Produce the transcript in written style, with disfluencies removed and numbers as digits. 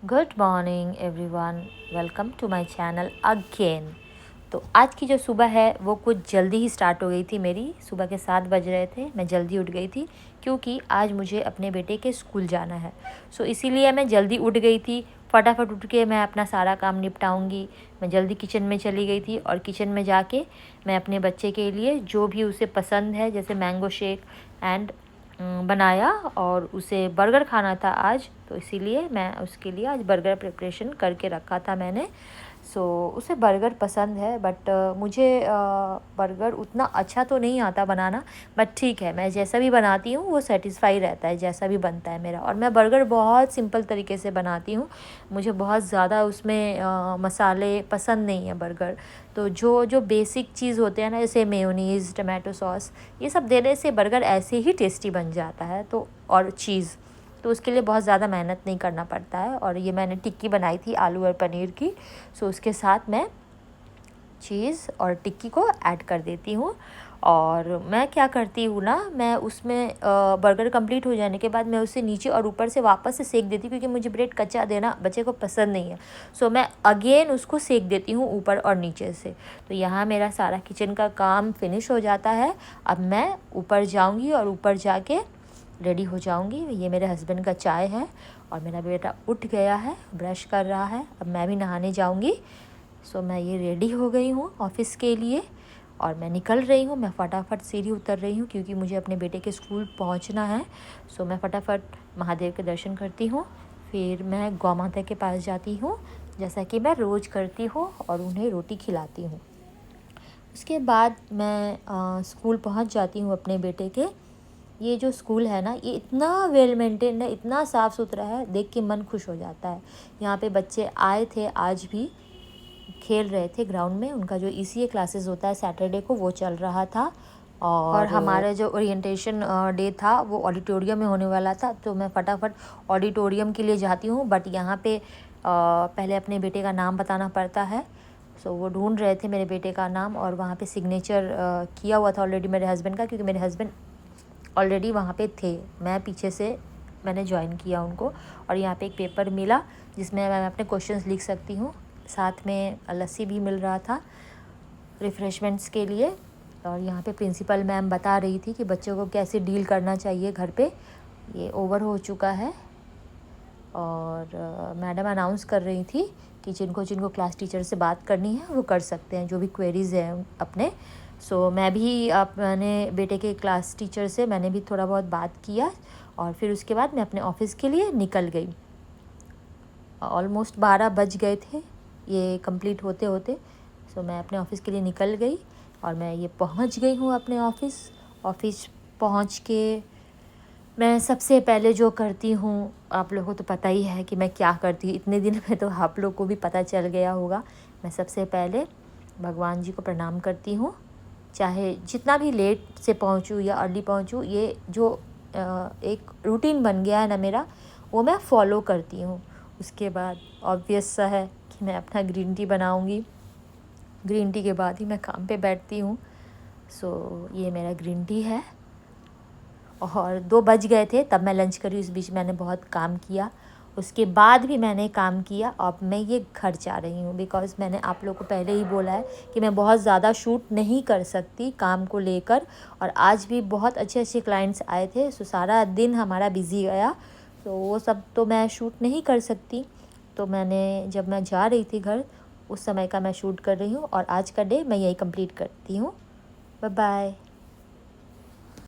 Good morning everyone, welcome to my channel again. तो आज की जो सुबह है वो कुछ जल्दी ही स्टार्ट हो गई थी मेरी। सुबह के 7 बज रहे थे, मैं जल्दी उठ गई थी क्योंकि आज मुझे अपने बेटे के स्कूल जाना है। इसीलिए मैं जल्दी उठ गई थी। फटाफट उठ के मैं अपना सारा काम निपटाऊंगी। मैं जल्दी किचन में चली गई थी और किचन में जाके मैं अपने बच्चे के लिए जो भी उसे पसंद है, जैसे मैंगो शेक एंड बनाया, और उसे बर्गर खाना था आज, तो इसीलिए मैं उसके लिए आज बर्गर प्रिपरेशन करके रखा था मैंने। उसे बर्गर पसंद है, बट मुझे बर्गर उतना अच्छा तो नहीं आता बनाना। बट ठीक है, मैं जैसा भी बनाती हूँ वो सेटिस्फाई रहता है, जैसा भी बनता है मेरा। और मैं बर्गर बहुत सिंपल तरीके से बनाती हूँ। मुझे बहुत ज़्यादा उसमें मसाले पसंद नहीं है बर्गर। तो जो जो बेसिक चीज़ होते हैं ना, जैसे मेयोनीज़, टमाटो सॉस, ये सब देने से बर्गर ऐसे ही टेस्टी बन जाता है। और चीज़ तो उसके लिए बहुत ज़्यादा मेहनत नहीं करना पड़ता है। और ये मैंने टिक्की बनाई थी आलू और पनीर की। उसके साथ मैं चीज़ और टिक्की को ऐड कर देती हूँ। और मैं क्या करती हूँ ना, मैं उसमें बर्गर कंप्लीट हो जाने के बाद मैं उसे नीचे और ऊपर से वापस से सेक देती हूँ, क्योंकि मुझे ब्रेड कच्चा देना बच्चे को पसंद नहीं है। मैं अगेन उसको सेक देती हूँ ऊपर और नीचे से। तो यहाँ मेरा सारा किचन का काम फिनिश हो जाता है। अब मैं ऊपर जाऊँगी और ऊपर जाके रेडी हो जाऊँगी। ये मेरे हस्बैंड का चाय है और मेरा बेटा उठ गया है, ब्रश कर रहा है। अब मैं भी नहाने जाऊँगी। मैं ये रेडी हो गई हूँ ऑफ़िस के लिए और मैं निकल रही हूँ। मैं फटाफट सीढ़ी उतर रही हूँ क्योंकि मुझे अपने बेटे के स्कूल पहुँचना है। मैं फटाफट महादेव के दर्शन करती हूँ, फिर मैं गौ माता के पास जाती हूँ, जैसा कि मैं रोज़ करती हूँ, और उन्हें रोटी खिलाती हूँ। उसके बाद मैं स्कूल पहुँच जाती हूँ अपने बेटे के। ये जो स्कूल है ना, ये इतना वेल मेंटेन्ड है, इतना साफ़ सुथरा है, देख के मन खुश हो जाता है। यहाँ पे बच्चे आए थे, आज भी खेल रहे थे ग्राउंड में। उनका जो ईसीए क्लासेस होता है सैटरडे को, वो चल रहा था। और हमारा जो ओरिएंटेशन डे था वो ऑडिटोरियम में होने वाला था। तो मैं फटाफट ऑडिटोरियम के लिए जाती हूँ, बट यहाँ पे पहले अपने बेटे का नाम बताना पड़ता है। वो ढूंढ रहे थे मेरे बेटे का नाम, और वहाँ पे सिग्नेचर किया हुआ था ऑलरेडी मेरे हस्बैंड का, क्योंकि मेरे हस्बैंड ऑलरेडी वहाँ पे थे। मैं पीछे से मैंने ज्वाइन किया उनको। और यहाँ पे एक पेपर मिला जिसमें मैं अपने क्वेश्चंस लिख सकती हूँ। साथ में लस्सी भी मिल रहा था रिफ़्रेशमेंट्स के लिए। और यहाँ पे प्रिंसिपल मैम बता रही थी कि बच्चों को कैसे डील करना चाहिए घर पे। ये ओवर हो चुका है, और मैडम अनाउंस कर रही थी कि जिनको जिनको क्लास टीचर से बात करनी है वो कर सकते हैं, जो भी क्वेरीज़ हैं अपने। मैं भी अपने बेटे के क्लास टीचर से मैंने भी थोड़ा बहुत बात किया, और फिर उसके बाद मैं अपने ऑफ़िस के लिए निकल गई। ऑलमोस्ट 12 बज गए थे ये कंप्लीट होते होते। मैं अपने ऑफ़िस के लिए निकल गई और मैं ये पहुंच गई हूँ अपने ऑफ़िस पहुंच के मैं सबसे पहले जो करती हूँ, आप लोगों को तो पता ही है कि मैं क्या करती हूँ। इतने दिन में तो आप लोग को भी पता चल गया होगा। मैं सबसे पहले भगवान जी को प्रणाम करती हूँ, चाहे जितना भी लेट से पहुँचूँ या अर्ली पहुँचूँ। ये जो एक रूटीन बन गया है ना मेरा, वो मैं फ़ॉलो करती हूँ। उसके बाद ऑब्वियस सा है कि मैं अपना ग्रीन टी बनाऊँगी। ग्रीन टी के बाद ही मैं काम पे बैठती हूँ। ये मेरा ग्रीन टी है। और 2 बज गए थे तब मैं लंच करी। उस बीच मैंने बहुत काम किया, उसके बाद भी मैंने काम किया। अब मैं ये घर जा रही हूँ, बिकॉज़ मैंने आप लोगों को पहले ही बोला है कि मैं बहुत ज़्यादा शूट नहीं कर सकती काम को लेकर। और आज भी बहुत अच्छे अच्छे क्लाइंट्स आए थे, सारा दिन हमारा बिज़ी गया। वो सब तो मैं शूट नहीं कर सकती। जब मैं जा रही थी घर, उस समय का मैं शूट कर रही हूँ। और आज का डे मैं यही कंप्लीट करती हूँ। Bye bye.